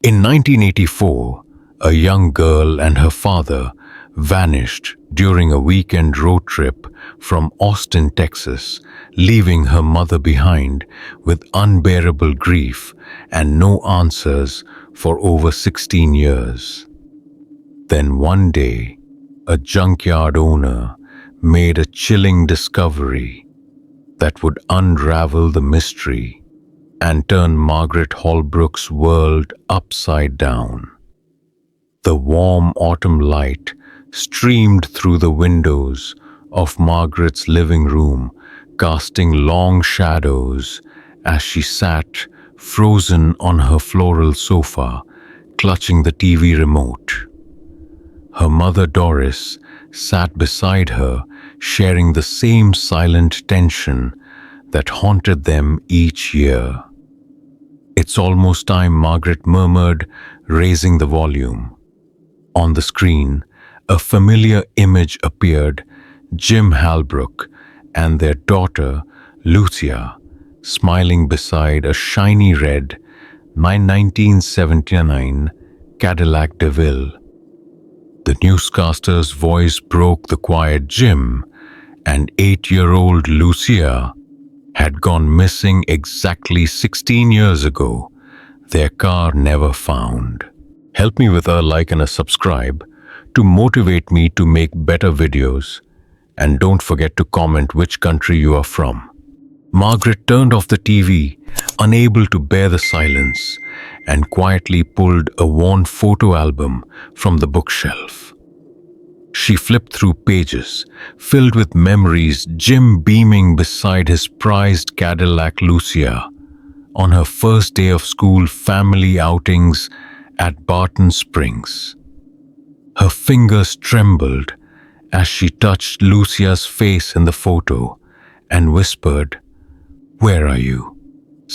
In 1984, a young girl and her father vanished during a weekend road trip from Austin, Texas, leaving her mother behind with unbearable grief and no answers for over 16 years. Then one day, a junkyard owner made a chilling discovery that would unravel the mystery and turn Margaret Holbrook's world upside down. The warm autumn light streamed through the windows of Margaret's living room, casting long shadows as she sat frozen on her floral sofa, clutching the TV remote. Her mother Doris sat beside her, sharing the same silent tension that haunted them each year. "It's almost time," Margaret murmured, raising the volume. On the screen, a familiar image appeared: Jim Halbrook and their daughter, Lucia, smiling beside a shiny red 1979 Cadillac DeVille. The newscaster's voice broke the quiet. Jim and 8-year-old Lucia had gone missing exactly 16 years ago, their car never found. Help me with a like and a subscribe to motivate me to make better videos, and don't forget to comment which country you are from. Margaret turned off the TV, unable to bear the silence, and quietly pulled a worn photo album from the bookshelf. She flipped through pages filled with memories: Jim beaming beside his prized Cadillac, Lucia on her first day of school, family outings at Barton Springs. Her fingers trembled as she touched Lucia's face in the photo and whispered, "Where are you?"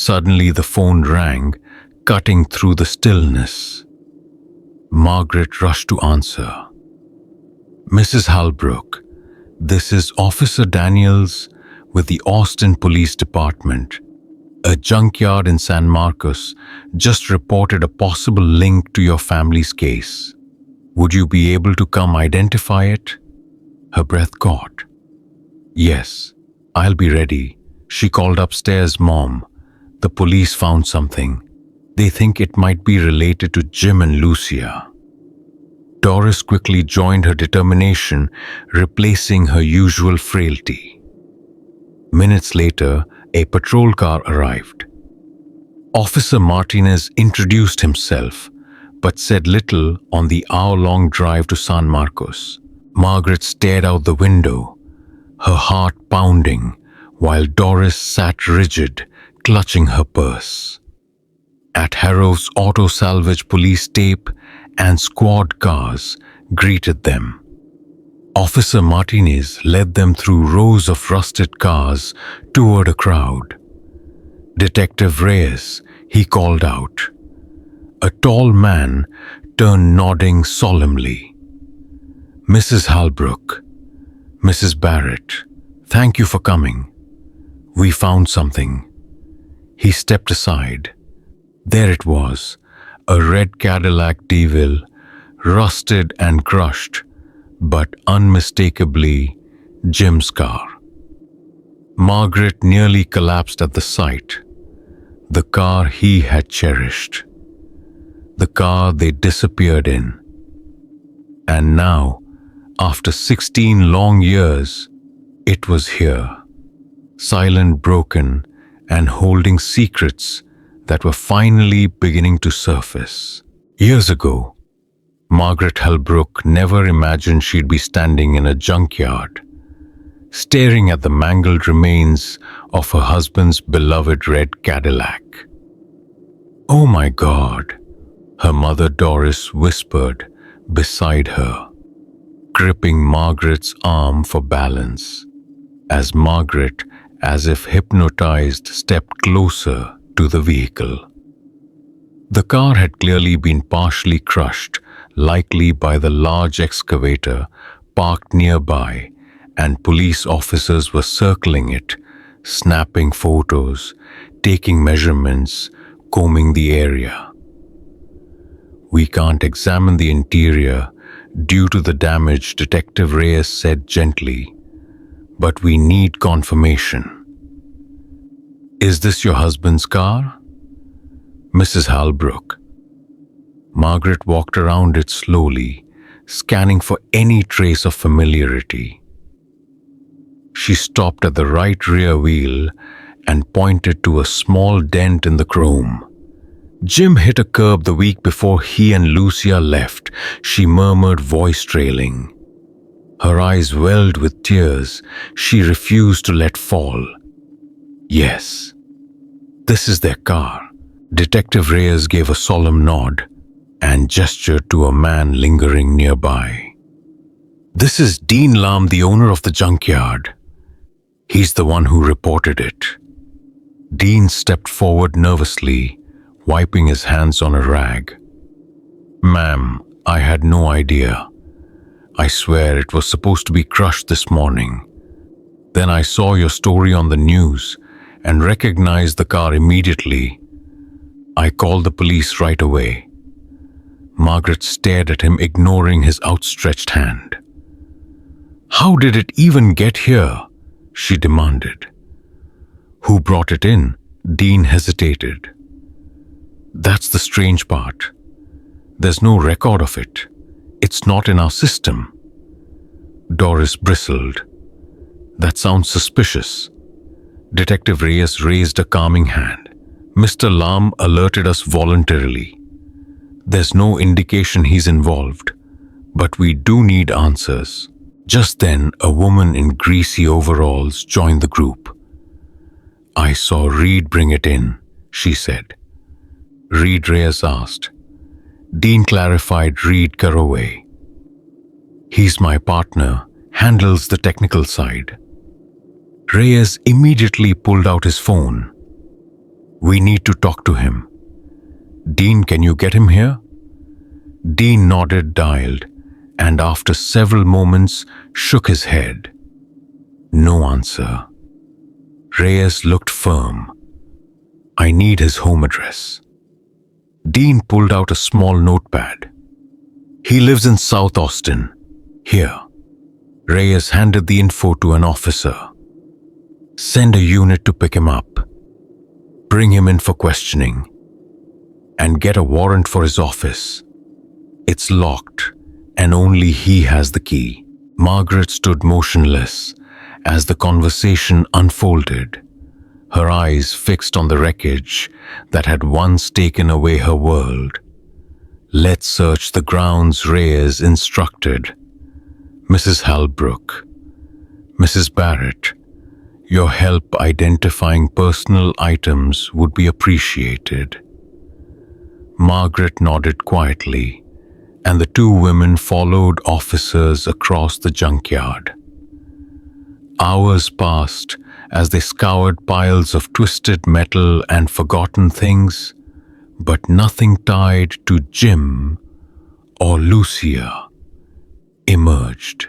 Suddenly the phone rang, cutting through the stillness. Margaret rushed to answer. "Mrs. Halbrook, this is Officer Daniels with the Austin Police Department. A junkyard in San Marcos just reported a possible link to your family's case. Would you be able to come identify it?" Her breath caught. "Yes, I'll be ready." She called upstairs. "Mom, the police found something. They think it might be related to Jim and Lucia." Doris quickly joined her determination, replacing her usual frailty. Minutes later, a patrol car arrived. Officer Martinez introduced himself, but said little on the hour-long drive to San Marcos. Margaret stared out the window, her heart pounding, while Doris sat rigid, clutching her purse. At Harrow's auto salvage, police tape and squad cars greeted them. Officer Martinez led them through rows of rusted cars toward a crowd. "Detective Reyes," he called out. A tall man turned, nodding solemnly. "Mrs. Halbrook, Mrs. Barrett, thank you for coming. We found something." He stepped aside. There it was, a red Cadillac DeVille, rusted and crushed, but unmistakably Jim's car. Margaret nearly collapsed at the sight. The car he had cherished. The car they disappeared in. And now, after 16 long years, it was here, silent, broken, and holding secrets that were finally beginning to surface. Years ago, Margaret Halbrook never imagined she'd be standing in a junkyard, staring at the mangled remains of her husband's beloved red Cadillac. "Oh my God," her mother Doris whispered beside her, gripping Margaret's arm for balance, as Margaret, as if hypnotized, stepped closer to the vehicle. The car had clearly been partially crushed, likely by the large excavator parked nearby, and police officers were circling it, snapping photos, taking measurements, combing the area. can't examine the interior due to the damage," Detective Reyes said gently. "But we need confirmation." "Is this your husband's car?" "Mrs. Halbrook." Margaret walked around it slowly, scanning for any trace of familiarity. She stopped at the right rear wheel and pointed to a small dent in the chrome. "Jim hit a curb the week before he and Lucia left," she murmured, voice trailing. Her eyes welled with tears she refused to let fall. "Yes, this is their car." Detective Reyes gave a solemn nod and gestured to a man lingering nearby. "This is Dean Lam, the owner of the junkyard. He's the one who reported it." Dean stepped forward nervously, wiping his hands on a rag. "Ma'am, I had no idea. I swear it was supposed to be crushed this morning. Then I saw your story on the news and recognized the car immediately. I called the police right away." Margaret stared at him, ignoring his outstretched hand. "How did it even get here?" she demanded. "Who brought it in?" Dean hesitated. "That's the strange part. There's no record of it. It's not in our system." Doris bristled. "That sounds suspicious." Detective Reyes raised a calming hand. "Mr. Lam alerted us voluntarily. There's no indication he's involved, but we do need answers." Just then, a woman in greasy overalls joined the group. "I saw Reed bring it in," she said. "Reed?" Reyes asked. Dean clarified, "Reed Caraway. He's my partner, handles the technical side." Reyes immediately pulled out his phone. "We need to talk to him. Dean, can you get him here?" Dean nodded, dialed, and after several moments shook his head. No answer. Reyes looked firm. "I need his home address." Dean pulled out a small notepad. "He lives in South Austin. Here." Reyes handed the info to an officer. "Send a unit to pick him up. Bring him in for questioning. And get a warrant for his office. It's locked, and only he has the key." Margaret stood motionless as the conversation unfolded, her eyes fixed on the wreckage that had once taken away her world. "Let's search the grounds," Reyes instructed. "Mrs. Halbrook, Mrs. Barrett, your help identifying personal items would be appreciated." Margaret nodded quietly, and the two women followed officers across the junkyard. Hours passed as they scoured piles of twisted metal and forgotten things, but nothing tied to Jim or Lucia emerged.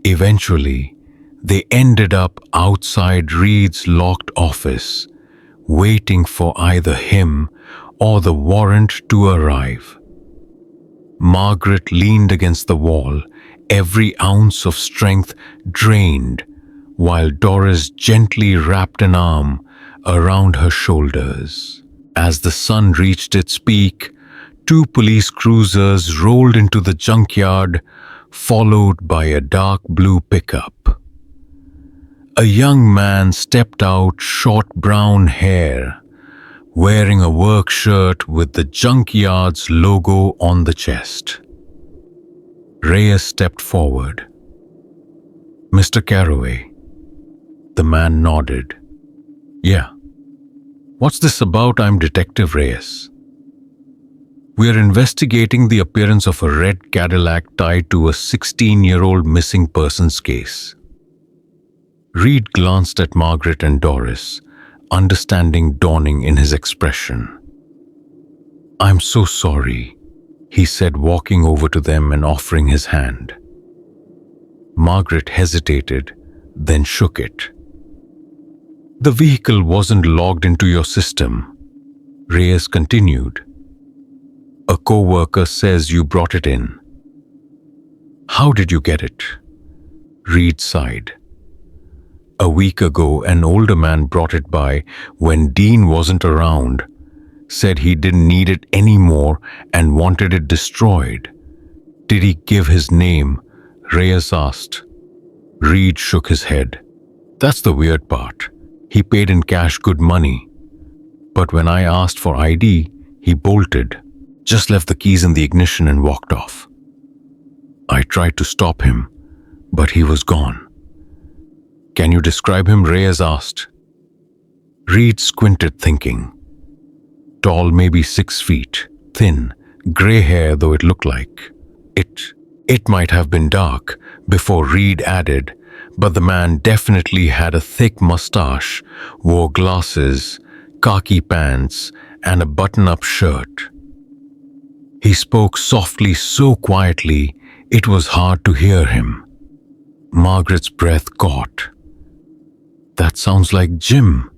Eventually, they ended up outside Reed's locked office, waiting for either him or the warrant to arrive. Margaret leaned against the wall, every ounce of strength drained, while Doris gently wrapped an arm around her shoulders. As the sun reached its peak, two police cruisers rolled into the junkyard, followed by a dark blue pickup. A young man stepped out, short brown hair, wearing a work shirt with the junkyard's logo on the chest. Reyes stepped forward. "Mr. Caraway." The man nodded. "Yeah. What's this about?" "I'm Detective Reyes. We're investigating the appearance of a red Cadillac tied to a 16-year-old missing persons case." Reed glanced at Margaret and Doris, understanding dawning in his expression. "I'm so sorry," he said, walking over to them and offering his hand. Margaret hesitated, then shook it. "The vehicle wasn't logged into your system," Reyes continued. "A co-worker says you brought it in. How did you get it? Reed sighed. A week ago, an older man brought it by when Dean wasn't around, said he didn't need it anymore and wanted it destroyed. Did he give his name? Reyes asked. Reed shook his head. That's the weird part. He paid in cash good money. But when I asked for ID, he bolted, just left the keys in the ignition and walked off. I tried to stop him, but he was gone. Can you describe him? Reyes asked. Reed squinted, thinking. Tall, maybe 6 feet, thin, grey hair though it looked like. It might have been dark, before Reed added, but the man definitely had a thick mustache, wore glasses, khaki pants, and a button-up shirt. He spoke softly, so quietly, it was hard to hear him. Margaret's breath caught. That sounds like Jim,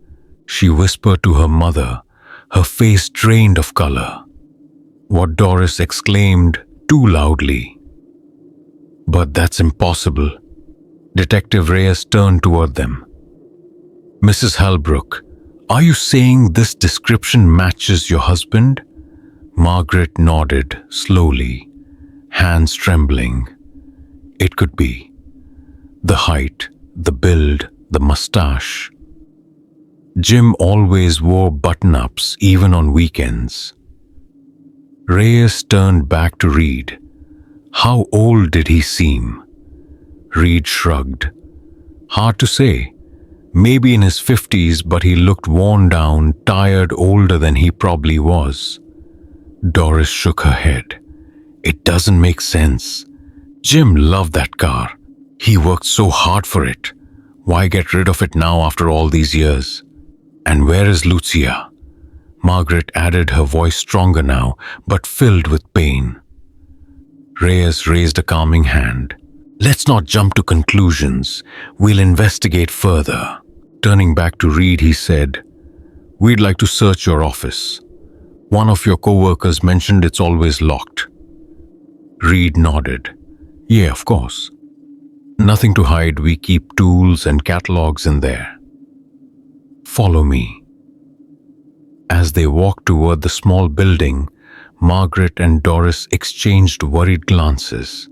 she whispered to her mother, her face drained of color. What Doris exclaimed too loudly. But that's impossible. Detective Reyes turned toward them. Mrs. Halbrook, are you saying this description matches your husband? Margaret nodded slowly, hands trembling. It could be. The height, the build, the mustache. Jim always wore button-ups even on weekends. Reyes turned back to Reed. How old did he seem? Reed shrugged. Hard to say. Maybe in his 50s, but he looked worn down, tired, older than he probably was. Doris shook her head. It doesn't make sense. Jim loved that car. He worked so hard for it. Why get rid of it now after all these years? And where is Lucia? Margaret added, her voice stronger now, but filled with pain. Reyes raised a calming hand. Let's not jump to conclusions. We'll investigate further. Turning back to Reed, he said, We'd like to search your office. One of your co-workers mentioned it's always locked. Reed nodded. Yeah, of course. Nothing to hide. We keep tools and catalogs in there. Follow me. As they walked toward the small building, Margaret and Doris exchanged worried glances.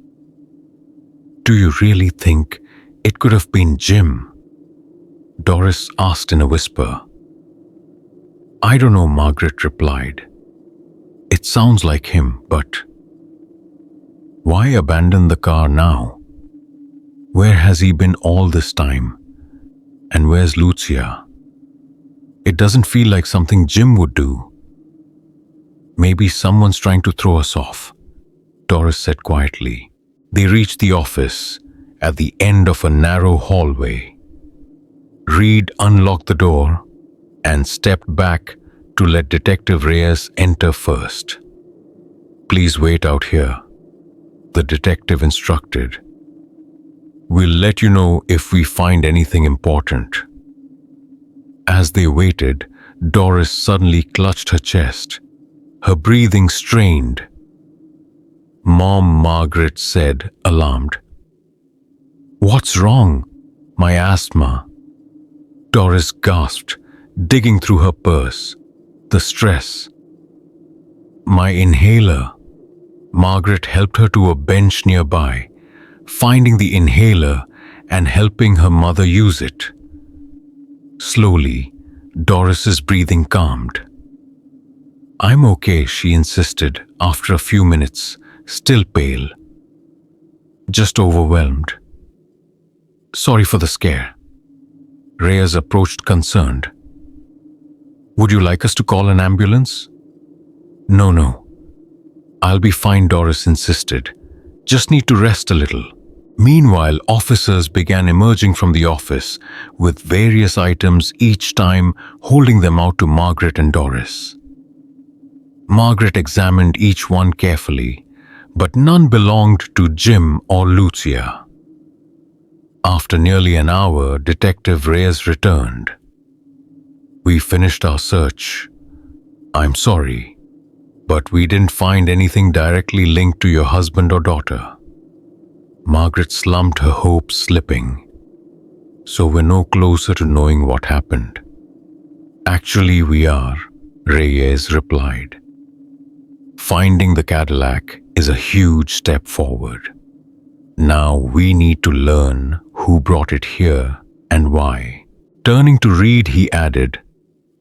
Do you really think it could have been Jim? Doris asked in a whisper. I don't know, Margaret replied. It sounds like him, but why abandon the car now? Where has he been all this time? And where's Lucia? It doesn't feel like something Jim would do. Maybe someone's trying to throw us off, Doris said quietly. They reached the office at the end of a narrow hallway. Reed unlocked the door and stepped back to let Detective Reyes enter first. Please wait out here, the detective instructed. We'll let you know if we find anything important. As they waited, Doris suddenly clutched her chest, her breathing strained. Mom, Margaret said, alarmed. What's wrong? My asthma. Doris gasped, digging through her purse. The stress. My inhaler. Margaret helped her to a bench nearby, finding the inhaler and helping her mother use it. Slowly, Doris's breathing calmed. I'm okay, she insisted after a few minutes, still pale. Just overwhelmed. Sorry for the scare. Reyes approached concerned. Would you like us to call an ambulance? No. I'll be fine, Doris insisted. Just need to rest a little. Meanwhile, officers began emerging from the office with various items, each time holding them out to Margaret and Doris. Margaret examined each one carefully, but none belonged to Jim or Lucia. After nearly an hour, Detective Reyes returned. We finished our search. I'm sorry. But we didn't find anything directly linked to your husband or daughter. Margaret slumped, her hopes slipping. So we're no closer to knowing what happened. Actually, we are, Reyes replied. Finding the Cadillac is a huge step forward. Now we need to learn who brought it here and why. Turning to Reed, he added,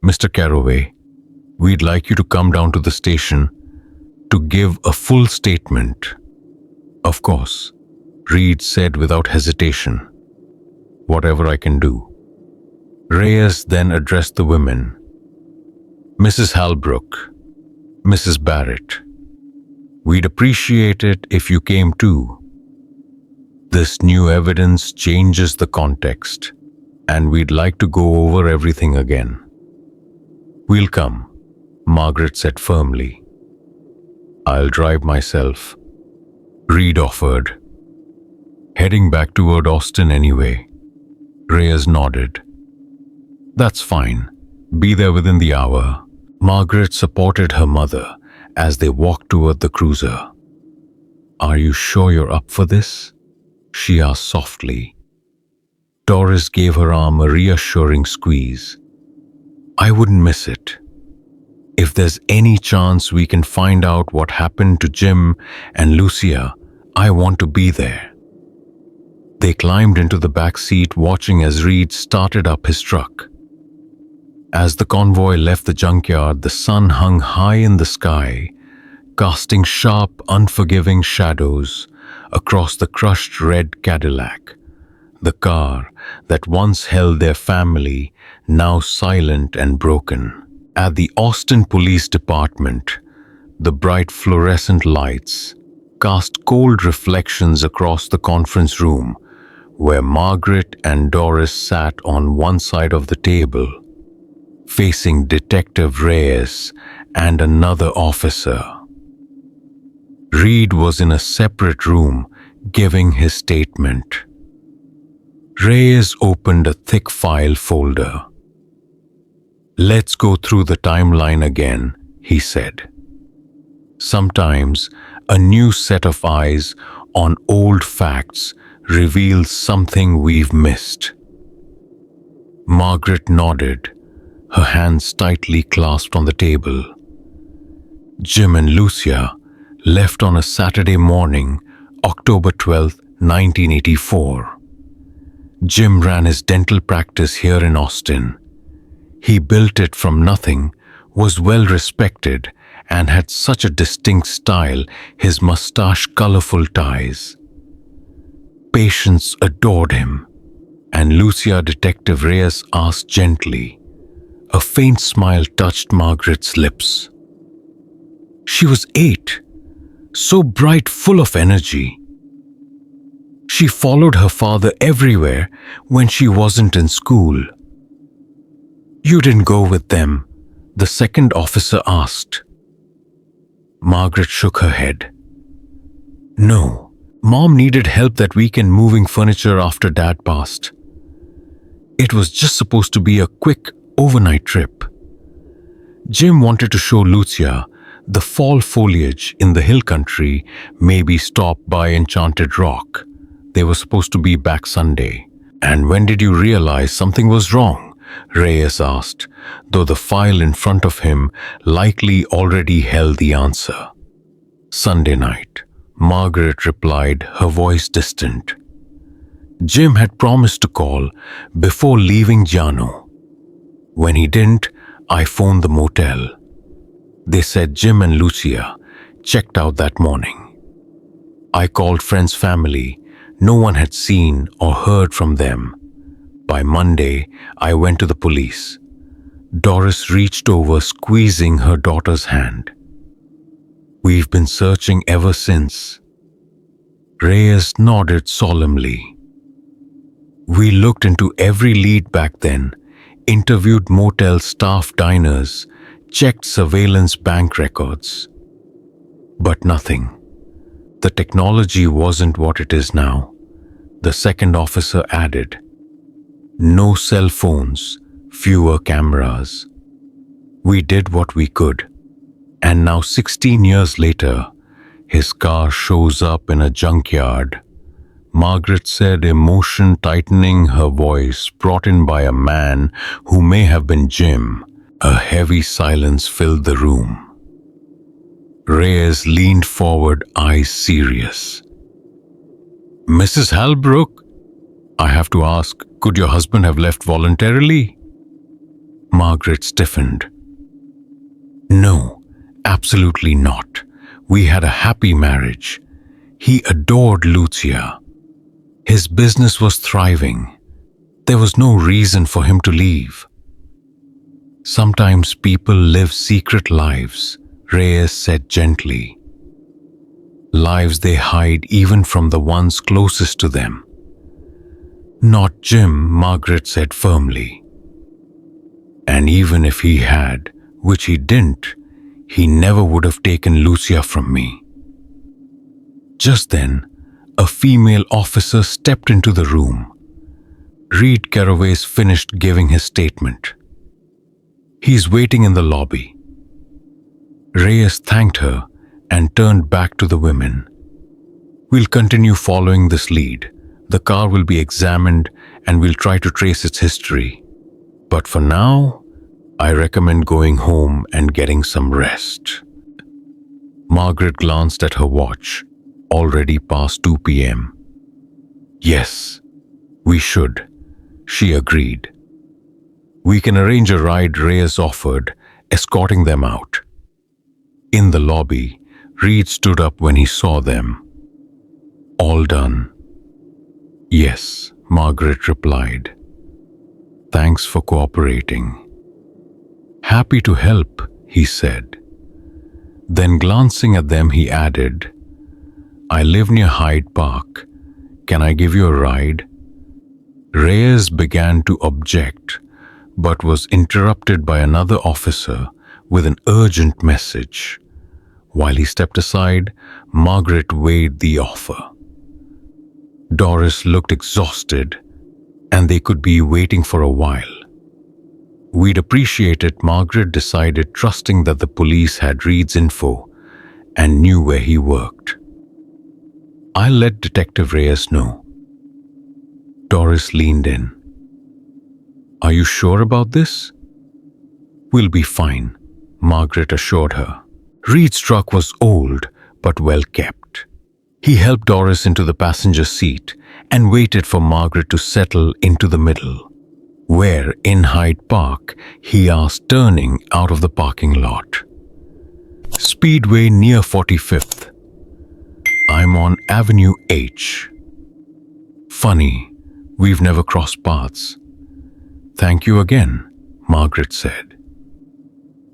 Mr. Carroway, we'd like you to come down to the station to give a full statement. Of course, Reed said without hesitation. Whatever I can do. Reyes then addressed the women. Mrs. Halbrook, Mrs. Barrett, we'd appreciate it if you came too. This new evidence changes the context, and we'd like to go over everything again. We'll come, Margaret said firmly. I'll drive myself, Reed offered. Heading back toward Austin anyway. Reyes nodded. That's fine. Be there within the hour. Margaret supported her mother as they walked toward the cruiser. Are you sure you're up for this? She asked softly. Doris gave her arm a reassuring squeeze. I wouldn't miss it. If there's any chance we can find out what happened to Jim and Lucia, I want to be there. They climbed into the back seat, watching as Reed started up his truck. As the convoy left the junkyard, the sun hung high in the sky, casting sharp, unforgiving shadows across the crushed red Cadillac, the car that once held their family, now silent and broken. At the Austin Police Department, the bright fluorescent lights cast cold reflections across the conference room, where Margaret and Doris sat on one side of the table, facing Detective Reyes and another officer. Reed was in a separate room giving his statement. Reyes opened a thick file folder. Let's go through the timeline again, he said. Sometimes a new set of eyes on old facts reveals something we've missed. Margaret nodded, her hands tightly clasped on the table. Jim and Lucia left on a Saturday morning, October 12, 1984. Jim ran his dental practice here in Austin. He built it from nothing, was well respected, and had such a distinct style, his mustache colorful ties. Patients adored him, and Lucia, Detective Reyes asked gently. A faint smile touched Margaret's lips. She was 8, so bright, full of energy. She followed her father everywhere when she wasn't in school. You didn't go with them? The second officer asked. Margaret shook her head. No, Mom needed help that weekend moving furniture after Dad passed. It was just supposed to be a quick overnight trip. Jim wanted to show Lucia the fall foliage in the hill country, maybe stop by Enchanted Rock. They were supposed to be back Sunday. And when did you realize something was wrong? Reyes asked, though the file in front of him likely already held the answer. Sunday night, Margaret replied, her voice distant. Jim had promised to call before leaving Giano. When he didn't, I phoned the motel. They said Jim and Lucia checked out that morning. I called friends' family. No one had seen or heard from them. By Monday, I went to the police. Doris reached over, squeezing her daughter's hand. We've been searching ever since. Reyes nodded solemnly. We looked into every lead back then, interviewed motel staff, diners, checked surveillance bank records. But nothing. The technology wasn't what it is now, the second officer added. No cell phones, fewer cameras. We did what we could. And now, 16 years later, his car shows up in a junkyard. Margaret said, emotion tightening her voice, brought in by a man who may have been Jim. A heavy silence filled the room. Reyes leaned forward, eyes serious. Mrs. Halbrook, I have to ask, could your husband have left voluntarily? Margaret stiffened. No, absolutely not. We had a happy marriage. He adored Lucia. His business was thriving. There was no reason for him to leave. Sometimes people live secret lives, Reyes said gently. Lives they hide even from the ones closest to them. Not Jim, Margaret said firmly. And even if he had, which he didn't, he never would have taken Lucia from me. Just then, a female officer stepped into the room. Reed Caraway's finished giving his statement. He's waiting in the lobby. Reyes thanked her and turned back to the women. We'll continue following this lead. The car will be examined and we'll try to trace its history. But for now, I recommend going home and getting some rest. Margaret glanced at her watch, already past 2 p.m. Yes, we should, she agreed. We can arrange a ride, Reyes offered, escorting them out. In the lobby, Reed stood up when he saw them. All done. Yes, Margaret replied. Thanks for cooperating. Happy to help, he said. Then glancing at them, he added, I live near Hyde Park. Can I give you a ride? Reyes began to object, but was interrupted by another officer with an urgent message. While he stepped aside, Margaret weighed the offer. Doris looked exhausted, and they could be waiting for a while. We'd appreciate it, Margaret decided, trusting that the police had Reed's info and knew where he worked. I'll let Detective Reyes know. Doris leaned in. Are you sure about this? We'll be fine, Margaret assured her. Reed's truck was old but well kept. He helped Doris into the passenger seat and waited for Margaret to settle into the middle. Where in Hyde Park, he asked, turning out of the parking lot. Speedway near 45th. I'm on Avenue H. Funny, we've never crossed paths. Thank you again, Margaret said.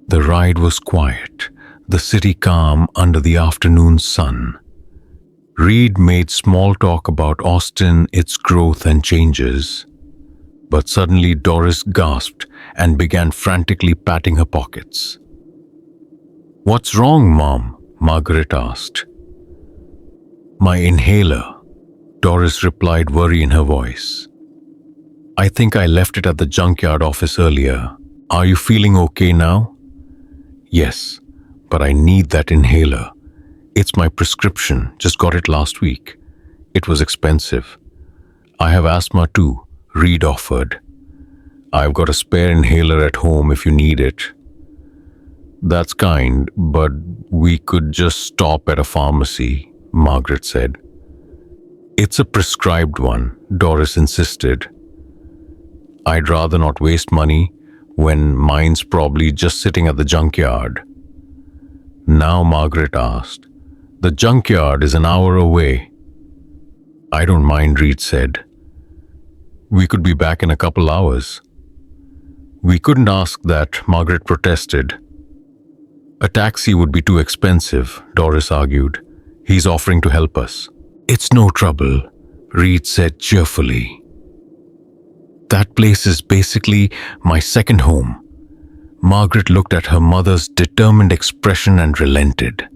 The ride was quiet, the city calm under the afternoon sun. Reed made small talk about Austin, its growth and changes. But suddenly Doris gasped and began frantically patting her pockets. What's wrong, Mom? Margaret asked. My inhaler, Doris replied, worry in her voice. I think I left it at the junkyard office earlier. Are you feeling okay now? Yes, but I need that inhaler. It's my prescription, just got it last week. It was expensive. I have asthma too, Reed offered. I've got a spare inhaler at home if you need it. That's kind, but we could just stop at a pharmacy, Margaret said. It's a prescribed one, Doris insisted. I'd rather not waste money when mine's probably just sitting at the junkyard. Now, Margaret asked, the junkyard is an hour away. I don't mind, Reed said. We could be back in a couple hours. We couldn't ask that, Margaret protested. A taxi would be too expensive, Doris argued. He's offering to help us. It's no trouble, Reed said cheerfully. That place is basically my second home. Margaret looked at her mother's determined expression and relented.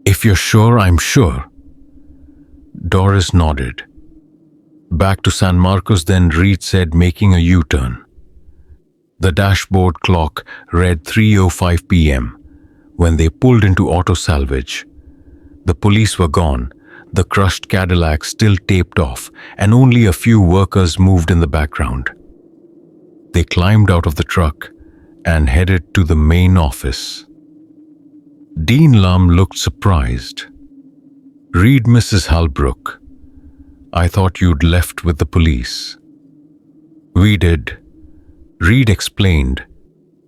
If you're sure, I'm sure. Doris nodded. Back to San Marcos then, Reed said, making a U-turn. The dashboard clock read 3:05 p.m. When they pulled into auto salvage, the police were gone, the crushed Cadillac still taped off, and only a few workers moved in the background. They climbed out of the truck and headed to the main office. Dean Lum looked surprised. "Read, Mrs. Halbrook. I thought you'd left with the police." "We did," Reed explained,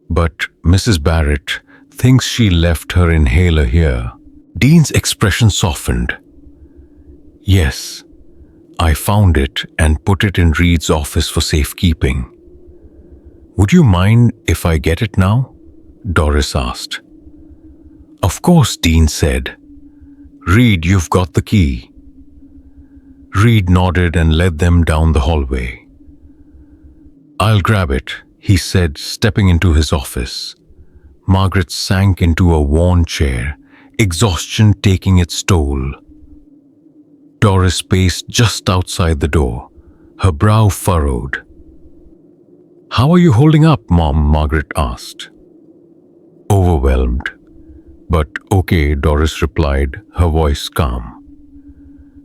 "but Mrs. Barrett thinks she left her inhaler here." Dean's expression softened. "Yes, I found it and put it in Reed's office for safekeeping." "Would you mind if I get it now?" Doris asked. "Of course," Dean said. "Reed, you've got the key." Reed nodded and led them down the hallway. "I'll grab it," he said, stepping into his office. Margaret sank into a worn chair, exhaustion taking its toll. Doris paced just outside the door, her brow furrowed. "How are you holding up, Mom?" Margaret asked. "Overwhelmed. But okay," Doris replied, her voice calm.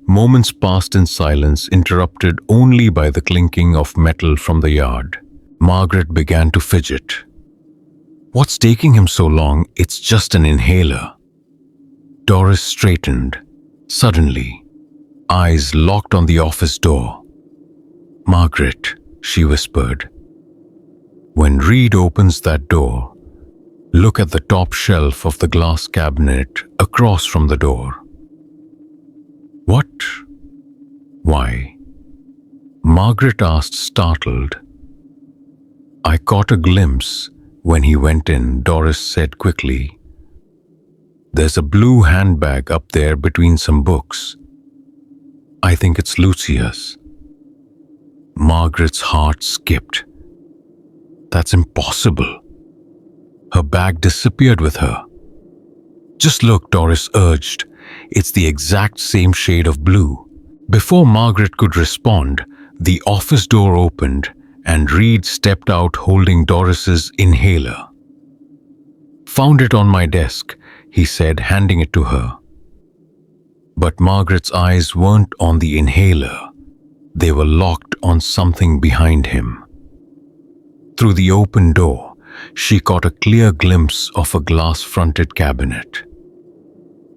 Moments passed in silence, interrupted only by the clinking of metal from the yard. Margaret began to fidget. "What's taking him so long? It's just an inhaler." Doris straightened. Suddenly, eyes locked on the office door. "Margaret," she whispered, "when Reed opens that door, look at the top shelf of the glass cabinet across from the door." "What? Why?" Margaret asked, startled. "I caught a glimpse when he went in," Doris said quickly. "There's a blue handbag up there between some books. I think it's Lucia's." Margaret's heart skipped. "That's impossible. Her bag disappeared with her." "Just look," Doris urged. "It's the exact same shade of blue." Before Margaret could respond, the office door opened and Reed stepped out holding Doris's inhaler. "Found it on my desk," he said, handing it to her. But Margaret's eyes weren't on the inhaler. They were locked on something behind him. Through the open door, she caught a clear glimpse of a glass-fronted cabinet.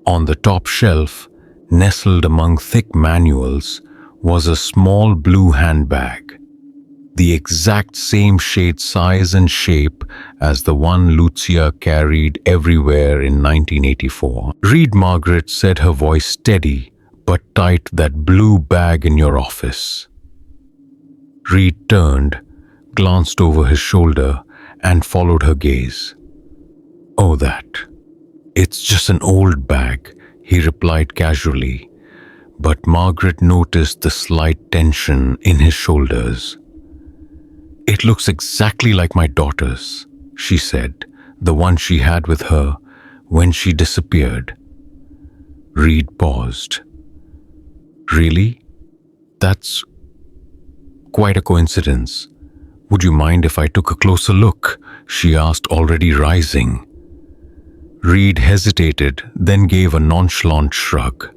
On the top shelf, nestled among thick manuals, was a small blue handbag, the exact same shade, size and shape as the one Lucia carried everywhere in 1984. "Read, Margaret," said, her voice steady but tight, "that blue bag in your office." Reed turned, glanced over his shoulder, and followed her gaze. "Oh, that. It's just an old bag," he replied casually, but Margaret noticed the slight tension in his shoulders. "It looks exactly like my daughter's," she said, "the one she had with her when she disappeared." Reed paused. "Really? That's quite a coincidence. Would you mind if I took a closer look?" she asked, already rising. Reed hesitated, then gave a nonchalant shrug.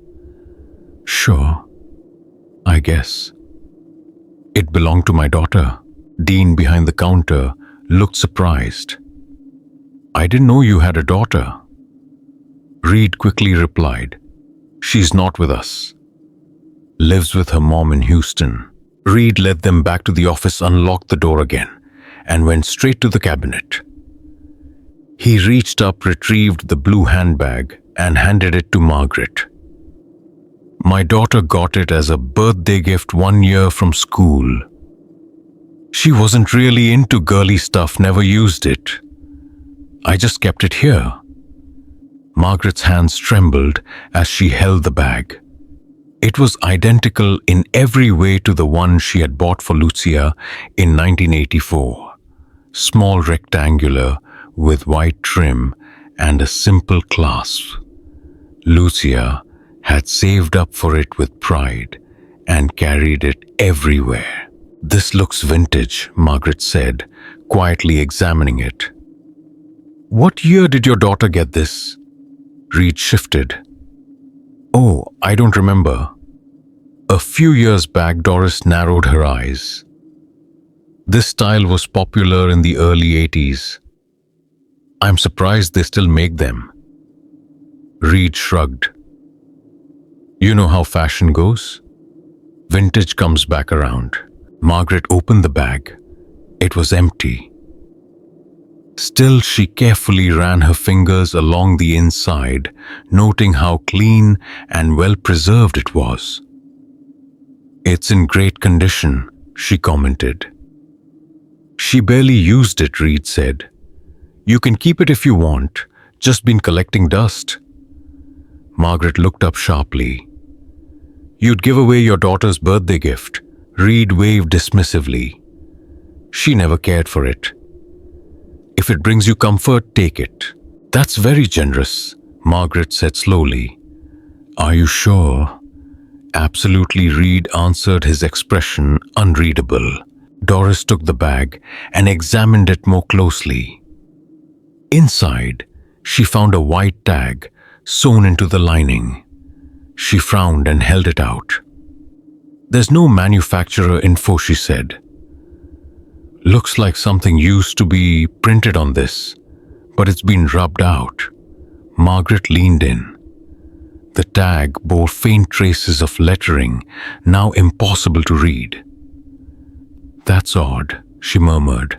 "Sure, I guess." "It belonged to my daughter." Dean, behind the counter, looked surprised. "I didn't know you had a daughter." Reed quickly replied, "She's not with us. Lives with her mom in Houston." Reed led them back to the office, unlocked the door again, and went straight to the cabinet. He reached up, retrieved the blue handbag, and handed it to Margaret. "My daughter got it as a birthday gift 1 year from school. She wasn't really into girly stuff, never used it. I just kept it here." Margaret's hands trembled as she held the bag. It was identical in every way to the one she had bought for Lucia in 1984. Small, rectangular, with white trim and a simple clasp. Lucia had saved up for it with pride and carried it everywhere. "This looks vintage," Margaret said, quietly examining it. What year did your daughter get this? Reed shifted. Oh, I don't remember. A few years back, Doris narrowed her eyes. This style was popular in the early 80s. I'm surprised they still make them. Reed shrugged. You know how fashion goes? Vintage comes back around. Margaret opened the bag. It was empty. Still, she carefully ran her fingers along the inside, noting how clean and well preserved it was. It's in great condition, she commented. She barely used it, Reed said. You can keep it if you want, just been collecting dust. Margaret looked up sharply. You'd give away your daughter's birthday gift, Reed waved dismissively. She never cared for it. If it brings you comfort, take it. That's very generous, Margaret said slowly. Are you sure? Absolutely, Reed answered, his expression unreadable. Doris took the bag and examined it more closely. Inside, she found a white tag sewn into the lining. She frowned and held it out. There's no manufacturer info, she said. Looks like something used to be printed on this, but it's been rubbed out. Margaret leaned in. The tag bore faint traces of lettering, now impossible to read. That's odd, she murmured.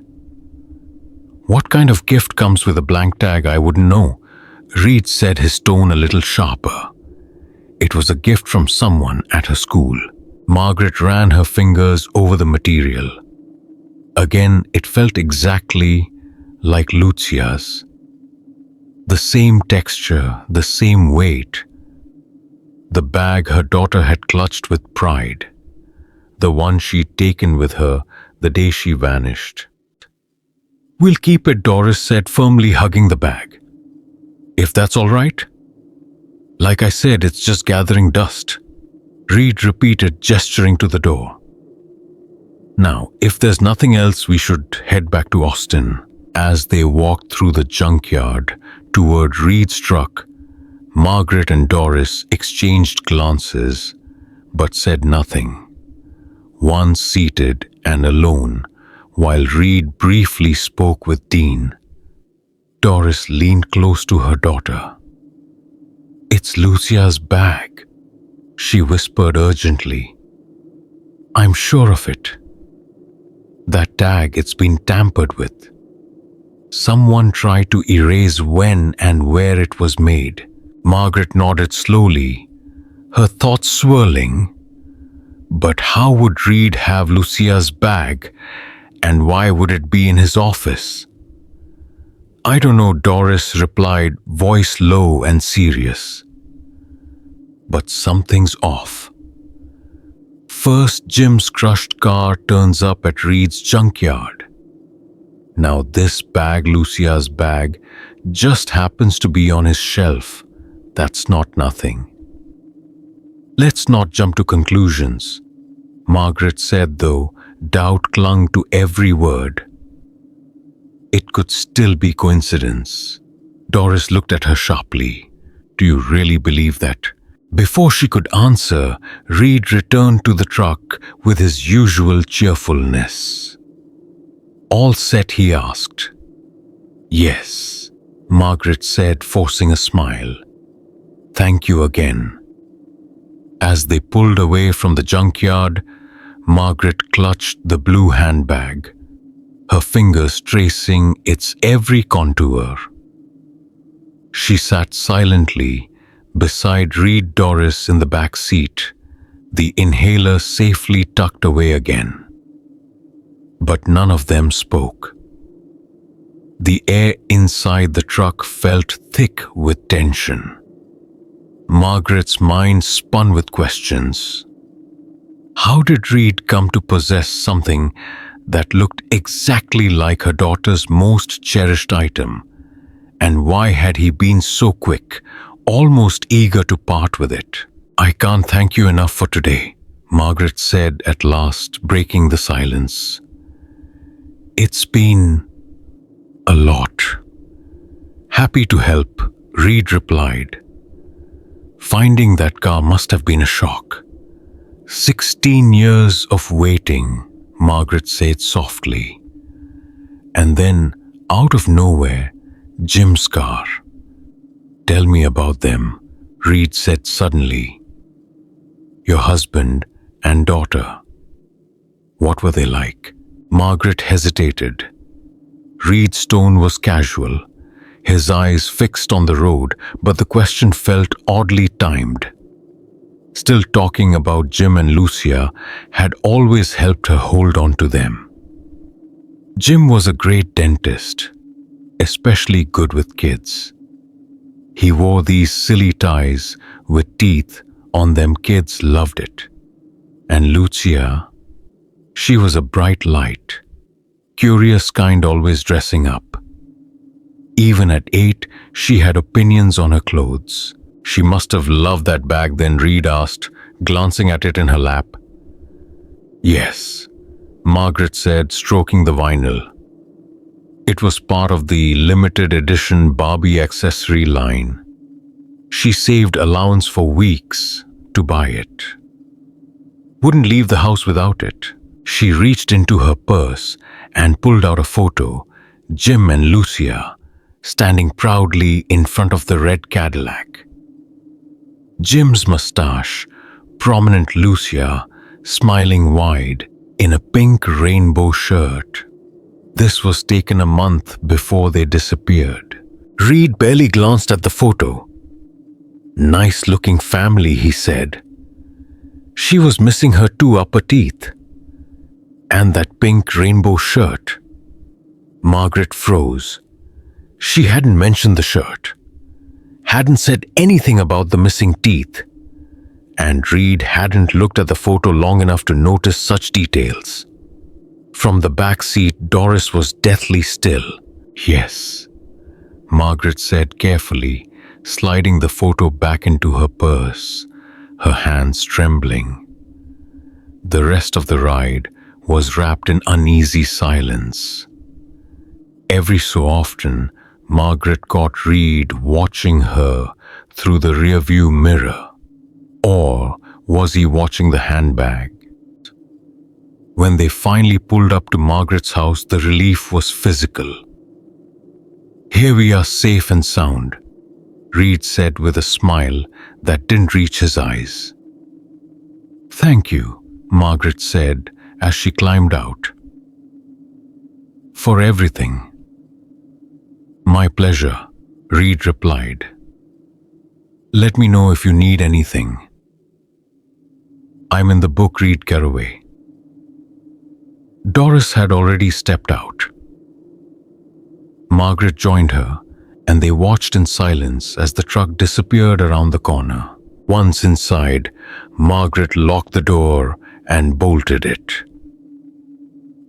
What kind of gift comes with a blank tag? I wouldn't know. Reed said, his tone a little sharper. It was a gift from someone at her school. Margaret ran her fingers over the material. Again, it felt exactly like Lucia's. The same texture, the same weight. The bag her daughter had clutched with pride. The one she'd taken with her the day she vanished. We'll keep it, Doris said, firmly hugging the bag. If that's all right? Like I said, it's just gathering dust. Reed repeated, gesturing to the door. Now, if there's nothing else, we should head back to Austin. As they walked through the junkyard toward Reed's truck, Margaret and Doris exchanged glances, but said nothing. One seated and alone, while Reed briefly spoke with Dean. Doris leaned close to her daughter. It's Lucia's bag, she whispered urgently. I'm sure of it. That tag, it's been tampered with. Someone tried to erase when and where it was made. Margaret nodded slowly, her thoughts swirling. But how would Reed have Lucia's bag, and why would it be in his office? I don't know, Doris replied, voice low and serious. But something's off. First, Jim's crushed car turns up at Reed's junkyard. Now this bag, Lucia's bag, just happens to be on his shelf. That's not nothing. Let's not jump to conclusions, Margaret said, though doubt clung to every word. It could still be coincidence. Doris looked at her sharply. Do you really believe that? Before she could answer, Reed returned to the truck with his usual cheerfulness. All set, he asked. Yes, Margaret said, forcing a smile. Thank you again. As they pulled away from the junkyard, Margaret clutched the blue handbag, her fingers tracing its every contour. She sat silently beside Reed, Doris in the back seat, the inhaler safely tucked away again. But none of them spoke. The air inside the truck felt thick with tension. Margaret's mind spun with questions. How did Reed come to possess something that looked exactly like her daughter's most cherished item? And why had he been so quick, almost eager to part with it? I can't thank you enough for today, Margaret said at last, breaking the silence. It's been a lot. Happy to help, Reed replied. Finding that car must have been a shock. 16 years of waiting, Margaret said softly. And then, out of nowhere, Jim's car. Tell me about them, Reed said suddenly. Your husband and daughter. What were they like? Margaret hesitated. Reed's tone was casual, his eyes fixed on the road, but the question felt oddly timed. Still talking about Jim and Lucia had always helped her hold on to them. Jim was a great dentist, especially good with kids. He wore these silly ties with teeth on them. Kids loved it. And Lucia, she was a bright light, curious kind, always dressing up. Even at 8, she had opinions on her clothes. She must have loved that bag then, Reed asked, glancing at it in her lap. Yes, Margaret said, stroking the vinyl. It was part of the limited edition Barbie accessory line. She saved allowance for weeks to buy it. Wouldn't leave the house without it. She reached into her purse and pulled out a photo, Jim and Lucia, standing proudly in front of the red Cadillac. Jim's mustache, prominent, Lucia, smiling wide, in a pink rainbow shirt. This was taken a month before they disappeared. Reed barely glanced at the photo. Nice-looking family, he said. She was missing her 2 upper teeth. And that pink rainbow shirt. Margaret froze. She hadn't mentioned the shirt, hadn't said anything about the missing teeth, and Reed hadn't looked at the photo long enough to notice such details. From the back seat, Doris was deathly still. Yes, Margaret said carefully, sliding the photo back into her purse, her hands trembling. The rest of the ride was wrapped in uneasy silence. Every so often, Margaret caught Reed watching her through the rearview mirror. Or was he watching the handbag? When they finally pulled up to Margaret's house, the relief was physical. Here we are, safe and sound, Reed said with a smile that didn't reach his eyes. Thank you, Margaret said as she climbed out. For everything. My pleasure, Reed replied. Let me know if you need anything. I'm in the book, Reed Caraway. Doris had already stepped out. Margaret joined her, and they watched in silence as the truck disappeared around the corner. Once inside, Margaret locked the door and bolted it.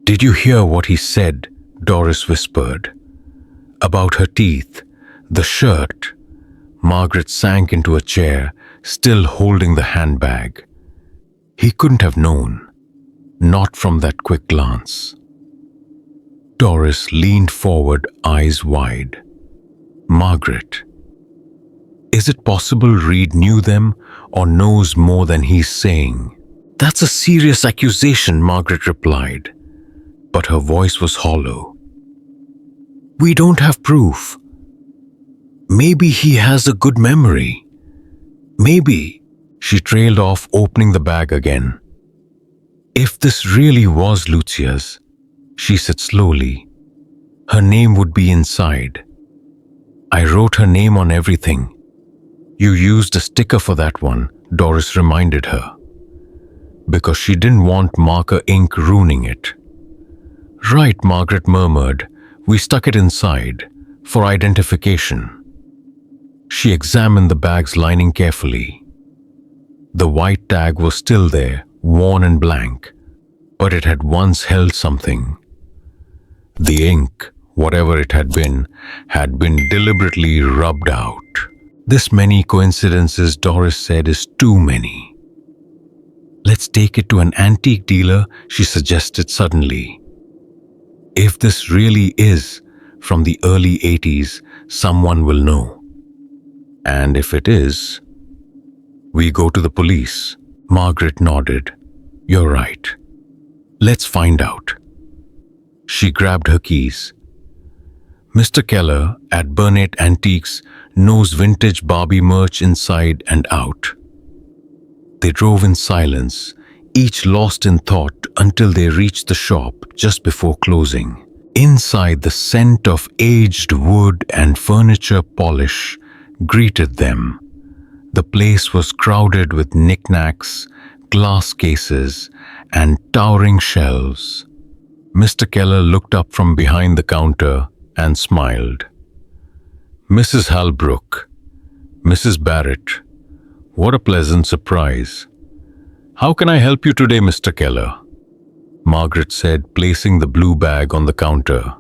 Did you hear what he said? Doris whispered. About her teeth, the shirt. Margaret sank into a chair, still holding the handbag. He couldn't have known, not from that quick glance. Doris leaned forward, eyes wide. Margaret. Is it possible Reed knew them or knows more than he's saying? That's a serious accusation, Margaret replied, but her voice was hollow. We don't have proof. Maybe he has a good memory. Maybe. She trailed off, opening the bag again. If this really was Lucia's, she said slowly, her name would be inside. I wrote her name on everything. You used a sticker for that one, Doris reminded her, because she didn't want marker ink ruining it. Right, Margaret murmured. We stuck it inside, for identification. She examined the bag's lining carefully. The white tag was still there, worn and blank, but it had once held something. The ink, whatever it had been deliberately rubbed out. This many coincidences, Doris said, is too many. Let's take it to an antique dealer, she suggested suddenly. If this really is from the early 80s, someone will know. And if it is, we go to the police. Margaret nodded. You're right. Let's find out. She grabbed her keys. Mr. Keller at Burnett Antiques knows vintage Barbie merch inside and out. They drove in silence, each lost in thought until they reached the shop just before closing. Inside, the scent of aged wood and furniture polish greeted them. The place was crowded with knickknacks, glass cases, and towering shelves. Mr. Keller looked up from behind the counter and smiled. Mrs. Halbrook, Mrs. Barrett, what a pleasant surprise. How can I help you today, Mr. Keller? Margaret said, placing the blue bag on the counter.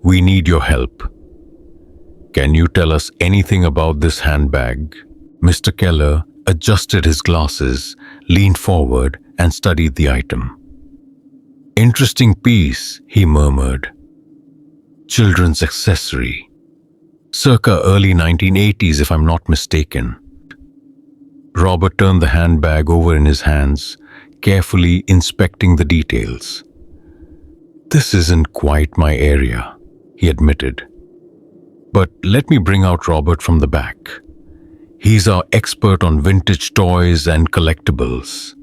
We need your help. Can you tell us anything about this handbag? Mr. Keller adjusted his glasses, leaned forward, and studied the item. Interesting piece, he murmured. Children's accessory. Circa early 1980s, if I'm not mistaken. Robert turned the handbag over in his hands, carefully inspecting the details. This isn't quite my area, he admitted. But let me bring out Robert from the back. He's our expert on vintage toys and collectibles.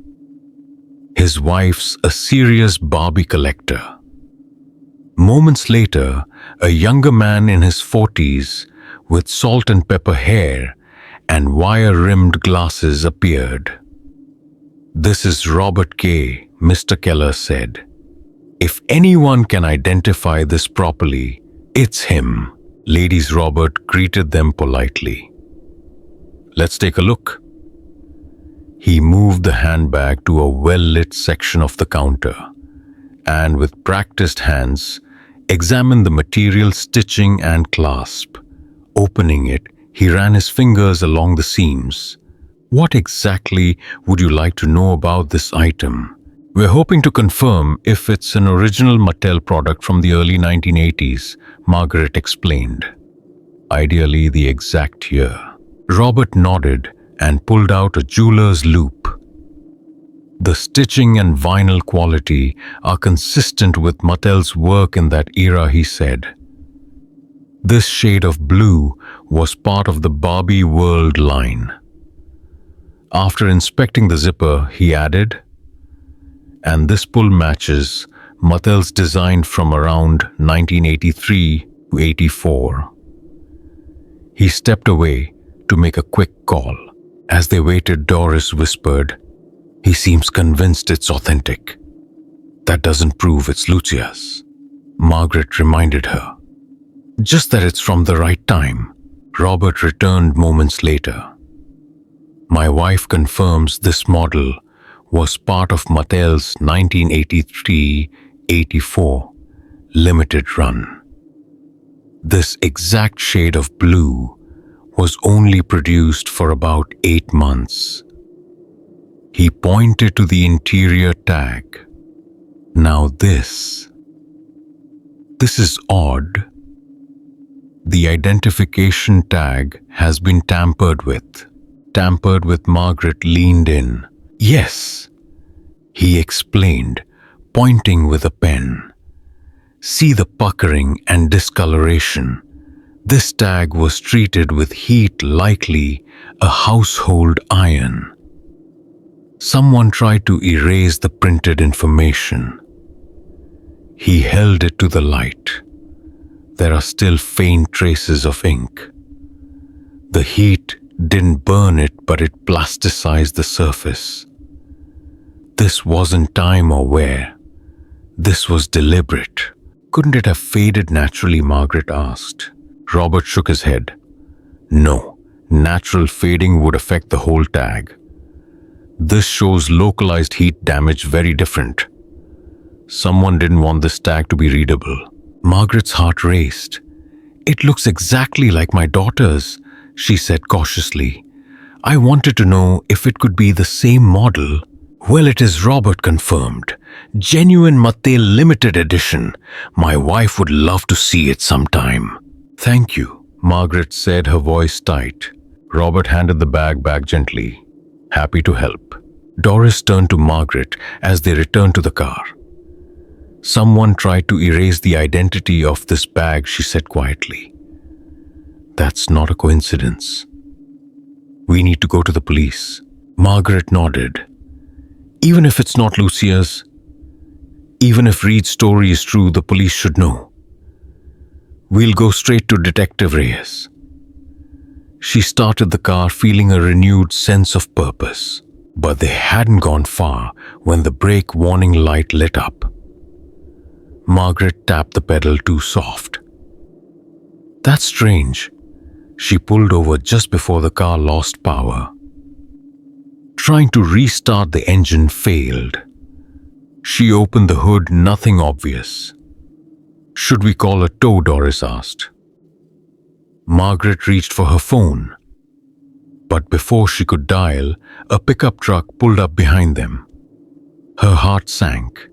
His wife's a serious Barbie collector. Moments later, a younger man in his 40s with salt and pepper hair and wire-rimmed glasses appeared. This is Robert K., Mr. Keller said. If anyone can identify this properly, it's him. Ladies Robert greeted them politely. Let's take a look. He moved the handbag to a well-lit section of the counter and with practiced hands, examined the material stitching and clasp. Opening it, he ran his fingers along the seams. What exactly would you like to know about this item? We're hoping to confirm if it's an original Mattel product from the early 1980s, Margaret explained. Ideally, the exact year. Robert nodded and pulled out a jeweler's loop. The stitching and vinyl quality are consistent with Mattel's work in that era, he said. This shade of blue was part of the Barbie World line. After inspecting the zipper, he added, and this pull matches Mattel's design from around 1983 to 84. He stepped away to make a quick call. As they waited, Doris whispered, he seems convinced it's authentic. That doesn't prove it's Lucia's. Margaret reminded her. Just that it's from the right time. Robert returned moments later. My wife confirms this model was part of Mattel's 1983-84 limited run. This exact shade of blue was only produced for about 8 months. He pointed to the interior tag. Now this is odd. The identification tag has been tampered with. Margaret leaned in. Yes, he explained, pointing with a pen. See the puckering and discoloration. This tag was treated with heat, likely a household iron. Someone tried to erase the printed information. He held it to the light. There are still faint traces of ink. The heat didn't burn it, but it plasticized the surface. This wasn't time or wear. This was deliberate. Couldn't it have faded naturally? Margaret asked. Robert shook his head. No, natural fading would affect the whole tag. This shows localized heat damage, very different. Someone didn't want this tag to be readable. Margaret's heart raced. It looks exactly like my daughter's, she said cautiously. I wanted to know if it could be the same model. Well, it is, Robert confirmed. Genuine Mattel limited edition. My wife would love to see it sometime. Thank you. Margaret said, her voice tight. Robert handed the bag back gently. Happy to help. Doris turned to Margaret as they returned to the car. Someone tried to erase the identity of this bag, she said quietly. That's not a coincidence. We need to go to the police. Margaret nodded. Even if it's not Lucia's, even if Reed's story is true, the police should know. We'll go straight to Detective Reyes. She started the car, feeling a renewed sense of purpose. But they hadn't gone far when the brake warning light lit up. Margaret tapped the pedal too soft. That's strange. She pulled over just before the car lost power. Trying to restart the engine failed. She opened the hood, nothing obvious. Should we call a tow? Doris asked. Margaret reached for her phone. But before she could dial, a pickup truck pulled up behind them. Her heart sank.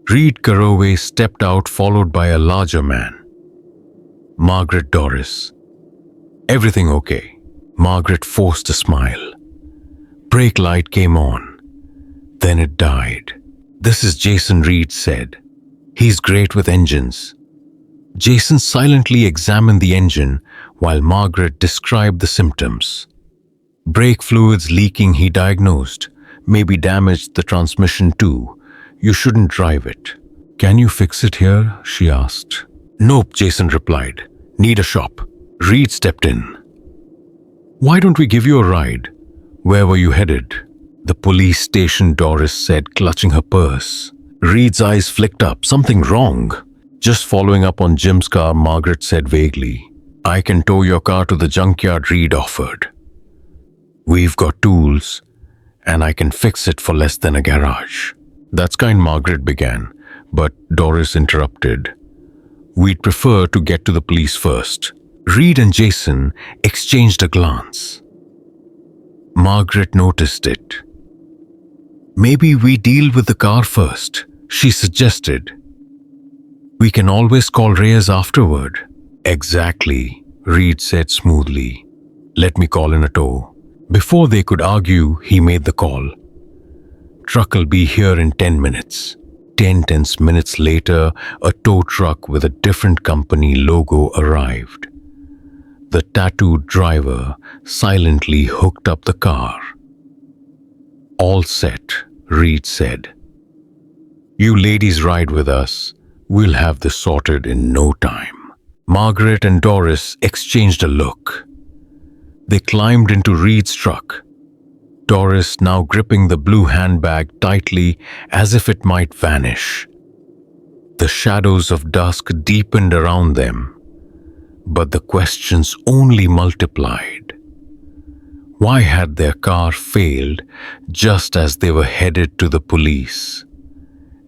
Reed Caraway stepped out, followed by a larger man. Margaret, Doris. Everything okay? Margaret forced a smile. Brake light came on. Then it died. This is Jason, Reed said. He's great with engines. Jason silently examined the engine while Margaret described the symptoms. Brake fluids leaking, he diagnosed. Maybe damaged the transmission too. You shouldn't drive it. Can you fix it here? She asked. Nope, Jason replied. Need a shop. Reed stepped in. Why don't we give you a ride? Where were you headed? The police station, Doris said, clutching her purse. Reed's eyes flicked up. Something wrong. Just following up on Jim's car, Margaret said vaguely. I can tow your car to the junkyard, Reed offered. We've got tools, and I can fix it for less than a garage. That's kind, Margaret began, but Doris interrupted. We'd prefer to get to the police first. Reed and Jason exchanged a glance. Margaret noticed it. Maybe we deal with the car first, she suggested. We can always call Reyes afterward. Exactly, Reed said smoothly. Let me call in a tow. Before they could argue, he made the call. Truck'll be here in 10 minutes. 10 tense minutes later, a tow truck with a different company logo arrived. The tattooed driver silently hooked up the car. All set, Reed said. You ladies ride with us. We'll have this sorted in no time. Margaret and Doris exchanged a look. They climbed into Reed's truck. Doris now gripping the blue handbag tightly as if it might vanish. The shadows of dusk deepened around them, but the questions only multiplied. Why had their car failed just as they were headed to the police?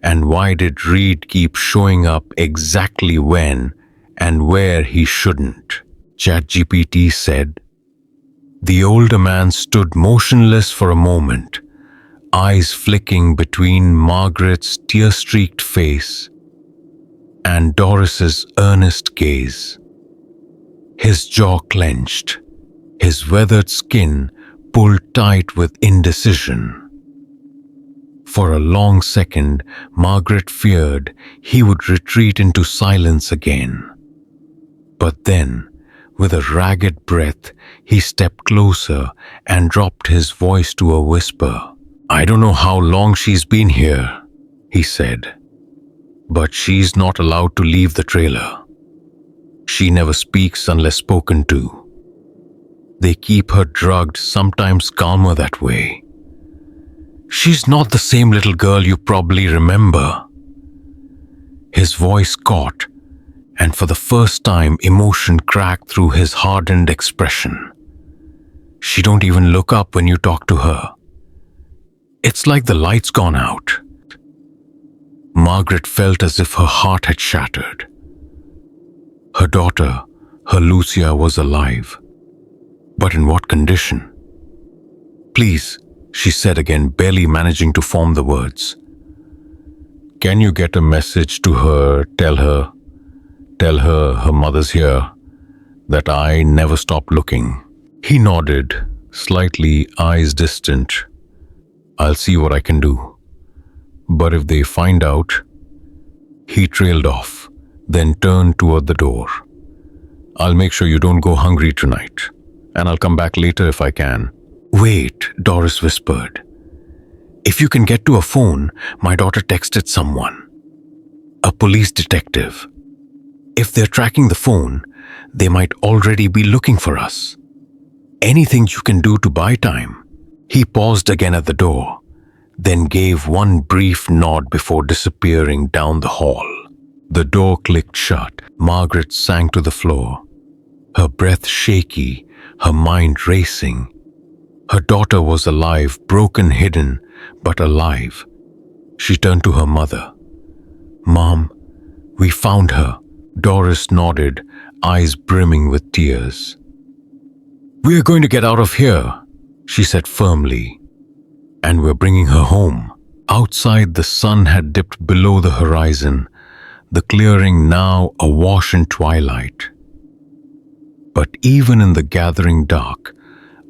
And why did Reed keep showing up exactly when and where he shouldn't? ChatGPT said. The older man stood motionless for a moment, eyes flicking between Margaret's tear-streaked face and Doris's earnest gaze. His jaw clenched, his weathered skin pulled tight with indecision. For a long second, Margaret feared he would retreat into silence again. But then, with a ragged breath, he stepped closer and dropped his voice to a whisper. I don't know how long she's been here, he said, but she's not allowed to leave the trailer. She never speaks unless spoken to. They keep her drugged, sometimes calmer that way. She's not the same little girl you probably remember. His voice caught, and for the first time emotion cracked through his hardened expression. She don't even look up when you talk to her. It's like the light's gone out. Margaret felt as if her heart had shattered. Her daughter, her Lucia, was alive. But in what condition? Please, she said again, barely managing to form the words. Can you get a message to her, tell her her mother's here. that I never stopped looking. He nodded, slightly eyes distant. I'll see what I can do. But if they find out, he trailed off, then turned toward the door. I'll make sure you don't go hungry tonight, and I'll come back later if I can. Wait, Doris whispered. If you can get to a phone, my daughter texted someone. A police detective. If they're tracking the phone, they might already be looking for us. Anything you can do to buy time. He paused again at the door, then gave one brief nod before disappearing down the hall. The door clicked shut. Margaret sank to the floor, her breath shaky, her mind racing. Her daughter was alive, broken, hidden, but alive. She turned to her mother. Mom, we found her. Doris nodded, eyes brimming with tears. We're going to get out of here, she said firmly. And we're bringing her home. Outside, the sun had dipped below the horizon, the clearing now awash in twilight. But even in the gathering dark,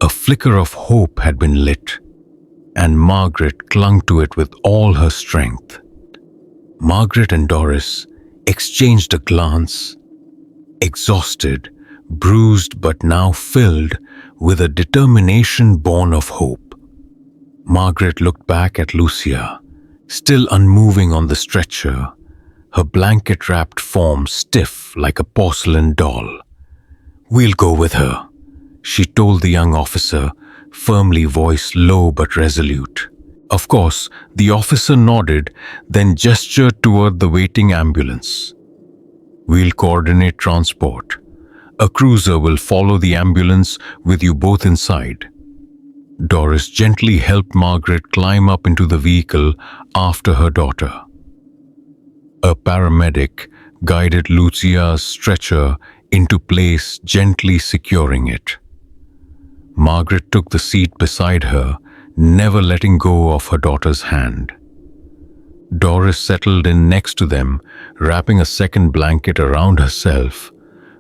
a flicker of hope had been lit, and Margaret clung to it with all her strength. Margaret and Doris exchanged a glance, exhausted, bruised but now filled with a determination born of hope. Margaret looked back at Lucia, still unmoving on the stretcher, her blanket-wrapped form stiff like a porcelain doll. We'll go with her, she told the young officer, firmly, voice low but resolute. Of course, the officer nodded, then gestured toward the waiting ambulance. We'll coordinate transport. A cruiser will follow the ambulance with you both inside. Doris gently helped Margaret climb up into the vehicle after her daughter. A paramedic guided Lucia's stretcher into place, gently securing it. Margaret took the seat beside her, never letting go of her daughter's hand. Doris settled in next to them, wrapping a second blanket around herself,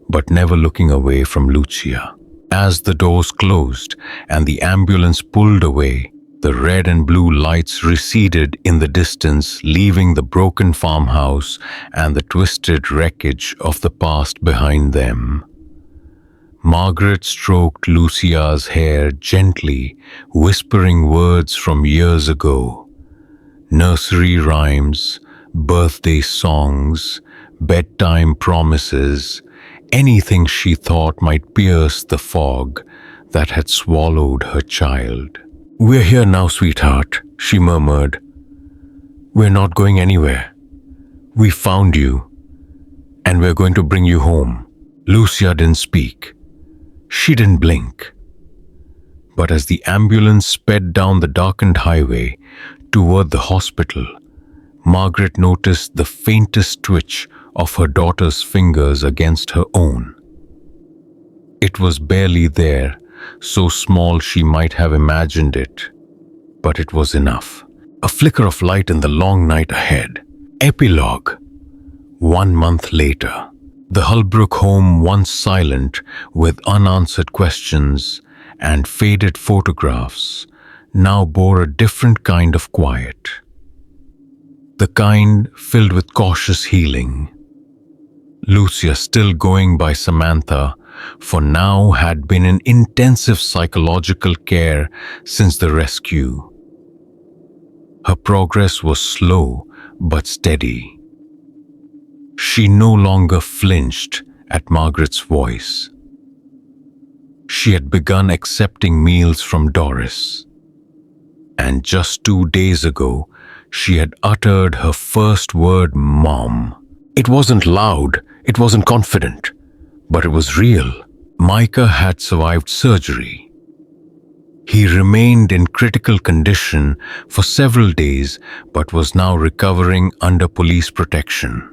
but never looking away from Lucia. As the doors closed and the ambulance pulled away, the red and blue lights receded in the distance, leaving the broken farmhouse and the twisted wreckage of the past behind them. Margaret stroked Lucia's hair gently, whispering words from years ago. Nursery rhymes, birthday songs, bedtime promises, anything she thought might pierce the fog that had swallowed her child. We're here now, sweetheart, she murmured. We're not going anywhere. We found you, and we're going to bring you home. Lucia didn't speak. She didn't blink. But as the ambulance sped down the darkened highway toward the hospital, Margaret noticed the faintest twitch of her daughter's fingers against her own. It was barely there, so small she might have imagined it, but it was enough. A flicker of light in the long night ahead. Epilogue. 1 month later. The Holbrook home, once silent with unanswered questions and faded photographs, now bore a different kind of quiet. The kind filled with cautious healing. Lucia, still going by Samantha, for now had been in intensive psychological care since the rescue. Her progress was slow but steady. She no longer flinched at Margaret's voice. She had begun accepting meals from Doris. And just 2 days ago, she had uttered her first word, Mom. It wasn't loud, it wasn't confident, but it was real. Micah had survived surgery. He remained in critical condition for several days, but was now recovering under police protection.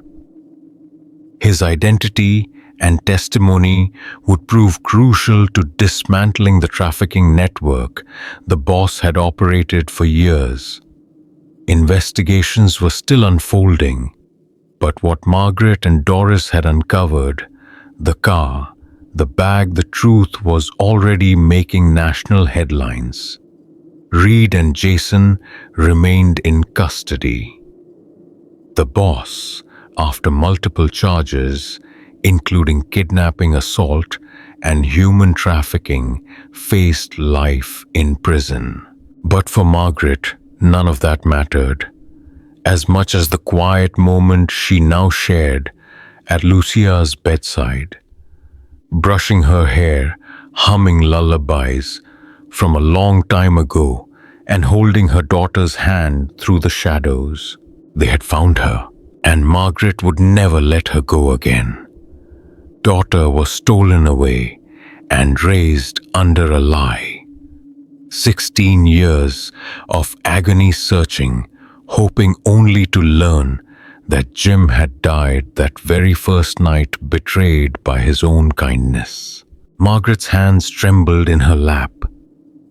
His identity and testimony would prove crucial to dismantling the trafficking network the boss had operated for years. Investigations were still unfolding, but what Margaret and Doris had uncovered, the car, The bag, the truth, was already making national headlines. Reed and Jason remained in custody. The boss, after multiple charges, including kidnapping, assault, and human trafficking, faced life in prison. But for Margaret, none of that mattered, as much as the quiet moment she now shared at Lucia's bedside, brushing her hair, humming lullabies from a long time ago, and holding her daughter's hand through the shadows. They had found her, and Margaret would never let her go again. Daughter was stolen away and raised under a lie. 16 years of agony searching, hoping only to learn that Jim had died that very first night, betrayed by his own kindness. Margaret's hands trembled in her lap,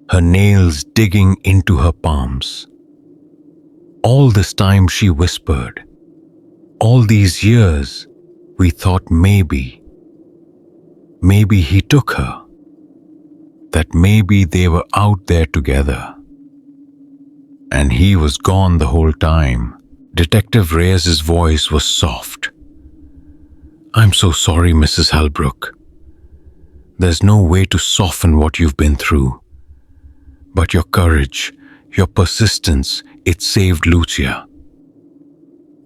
her nails digging into her palms. All this time she whispered, "All these years we thought maybe he took her, that maybe they were out there together. And he was gone the whole time." Detective Reyes's voice was soft. "I'm so sorry, Mrs. Halbrook. There's no way to soften what you've been through. But your courage, your persistence, it saved Lucia.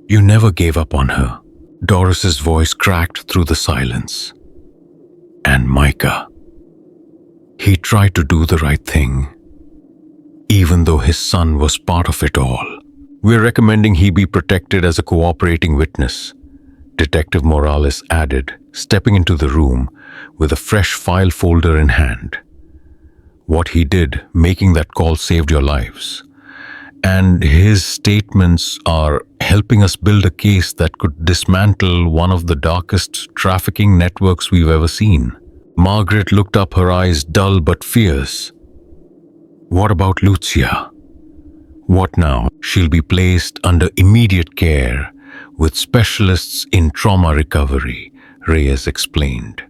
You never gave up on her." Doris's voice cracked through the silence. "And Micah. He tried to do the right thing, even though his son was part of it all. We're recommending he be protected as a cooperating witness," Detective Morales added, stepping into the room with a fresh file folder in hand. "What he did, making that call, saved your lives. And his statements are helping us build a case that could dismantle one of the darkest trafficking networks we've ever seen." Margaret looked up, her eyes dull but fierce. "What about Lucia?" "What now? She'll be placed under immediate care with specialists in trauma recovery," Reyes explained.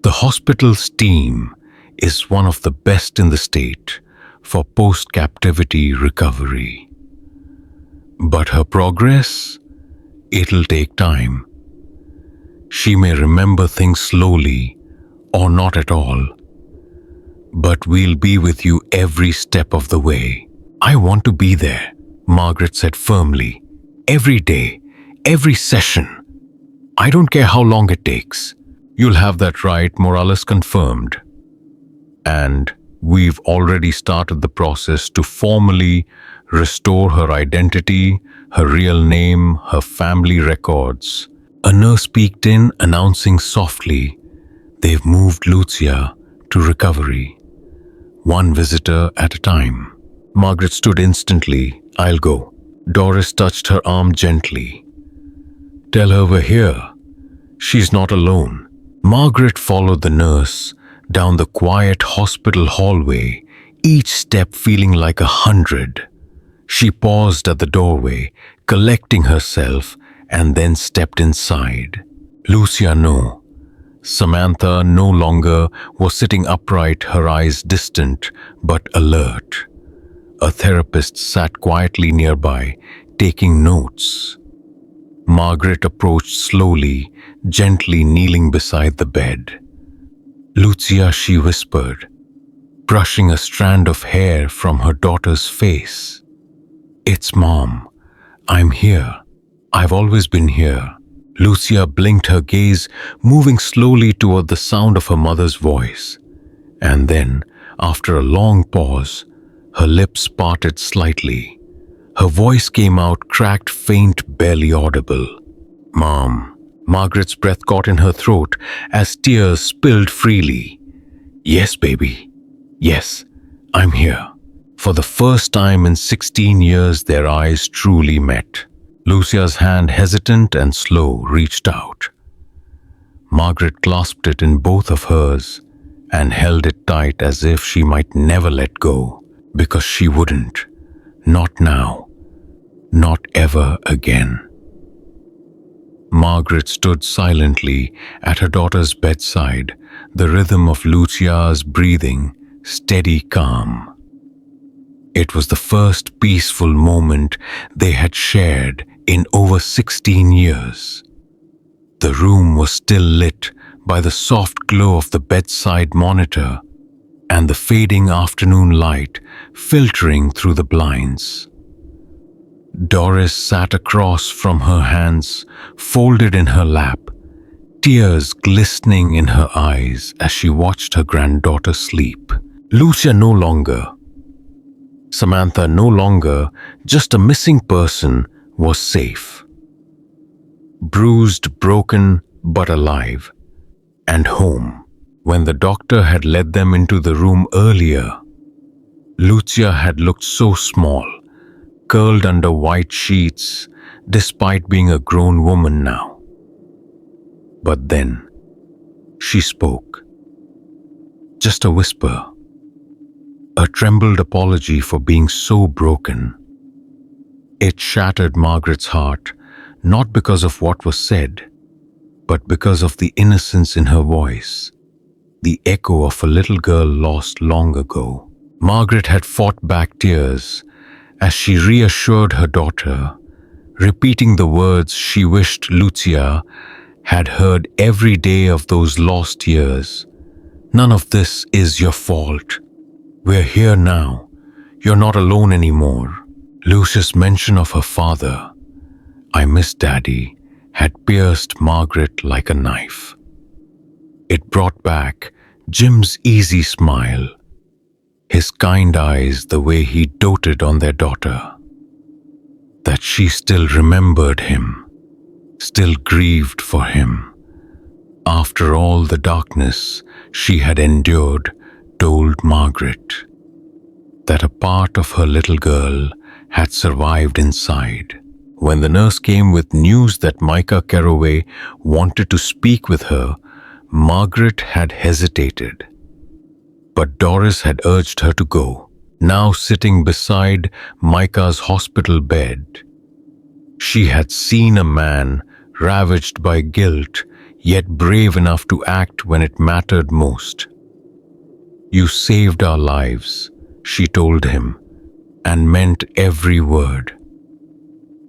"The hospital's team is one of the best in the state for post-captivity recovery. But her progress, it'll take time. She may remember things slowly or not at all. But we'll be with you every step of the way." "I want to be there," Margaret said firmly. "Every day, every session. I don't care how long it takes." "You'll have that right," Morales confirmed. "And we've already started the process to formally restore her identity, her real name, her family records." A nurse peeked in, announcing softly, "They've moved Lucia to recovery, one visitor at a time." Margaret stood instantly. "I'll go." Doris touched her arm gently. "Tell her we're here. She's not alone." Margaret followed the nurse down the quiet hospital hallway, each step feeling like 100. She paused at the doorway, collecting herself, and then stepped inside. Lucia, no. Samantha no longer was sitting upright, her eyes distant but alert. A therapist sat quietly nearby, taking notes. Margaret approached slowly, gently kneeling beside the bed. "Lucia," she whispered, brushing a strand of hair from her daughter's face. "It's Mom. I'm here. I've always been here." Lucia blinked, her gaze moving slowly toward the sound of her mother's voice. And then, after a long pause, her lips parted slightly. Her voice came out cracked, faint, barely audible. "Mom." Margaret's breath caught in her throat as tears spilled freely. "Yes, baby. Yes, I'm here." For the first time in 16 years, their eyes truly met. Lucia's hand, hesitant and slow, reached out. Margaret clasped it in both of hers and held it tight as if she might never let go. Because she wouldn't. Not now. Not ever again. Margaret stood silently at her daughter's bedside, the rhythm of Lucia's breathing steady calm. It was the first peaceful moment they had shared in over 16 years. The room was still lit by the soft glow of the bedside monitor and the fading afternoon light filtering through the blinds. Doris sat across from her, hands folded in her lap, tears glistening in her eyes as she watched her granddaughter sleep. Lucia no longer, Samantha no longer just a missing person, was safe. Bruised, broken, but alive, and home. When the doctor had led them into the room earlier, Lucia had looked so small, curled under white sheets, despite being a grown woman now. But then, she spoke. Just a whisper. A trembled apology for being so broken. It shattered Margaret's heart, not because of what was said, but because of the innocence in her voice, the echo of a little girl lost long ago. Margaret had fought back tears as she reassured her daughter, repeating the words she wished Lucia had heard every day of those lost years. None of this is your fault. We're here now. You're not alone anymore. Lucia's mention of her father, "I miss Daddy," had pierced Margaret like a knife. It brought back Jim's easy smile, his kind eyes, the way he doted on their daughter. That she still remembered him, still grieved for him. After all the darkness she had endured, told Margaret that a part of her little girl had survived inside. When the nurse came with news that Micah Carraway wanted to speak with her, Margaret had hesitated. But Doris had urged her to go. Now sitting beside Micah's hospital bed, she had seen a man ravaged by guilt, yet brave enough to act when it mattered most. "You saved our lives," she told him, and meant every word.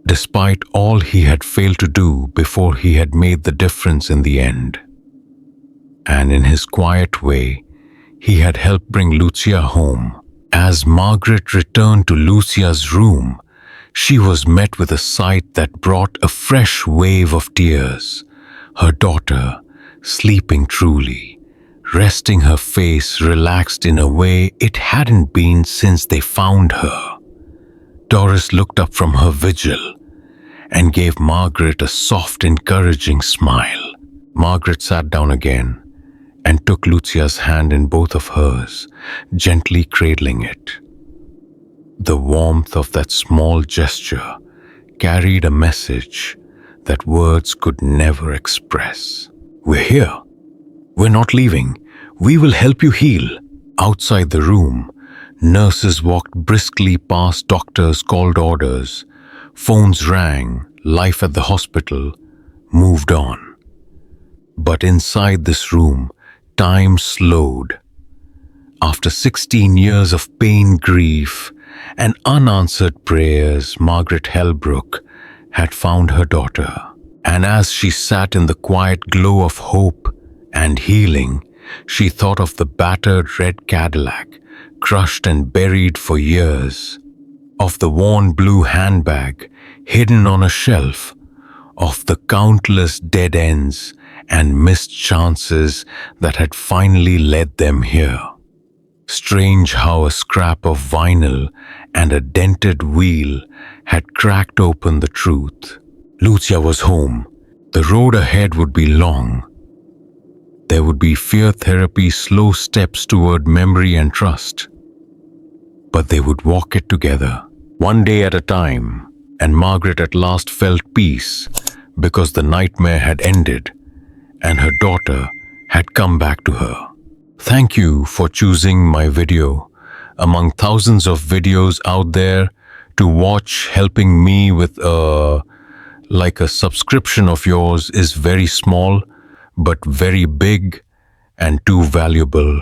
Despite all he had failed to do before he had made the difference in the end. And in his quiet way, he had helped bring Lucia home. As Margaret returned to Lucia's room, she was met with a sight that brought a fresh wave of tears. Her daughter, sleeping truly, resting her face relaxed in a way it hadn't been since they found her. Doris looked up from her vigil and gave Margaret a soft, encouraging smile. Margaret sat down again and took Lucia's hand in both of hers, gently cradling it. The warmth of that small gesture carried a message that words could never express. "We're here. We're not leaving. We will help you heal." Outside the room, nurses walked briskly past, doctors called orders, phones rang, life at the hospital moved on. But inside this room, time slowed. After 16 years of pain, grief, and unanswered prayers, Margaret Hellbrook had found her daughter. And as she sat in the quiet glow of hope and healing, she thought of the battered red Cadillac, crushed and buried for years, of the worn blue handbag hidden on a shelf, of the countless dead ends and missed chances that had finally led them here. Strange how a scrap of vinyl and a dented wheel had cracked open the truth. Lucia was home. The road ahead would be long. There would be fear therapy, slow steps toward memory and trust. But they would walk it together, one day at a time, and Margaret at last felt peace because the nightmare had ended and her daughter had come back to her. Thank you for choosing my video among thousands of videos out there to watch, helping me with like a subscription of yours is very small, but very big and too valuable.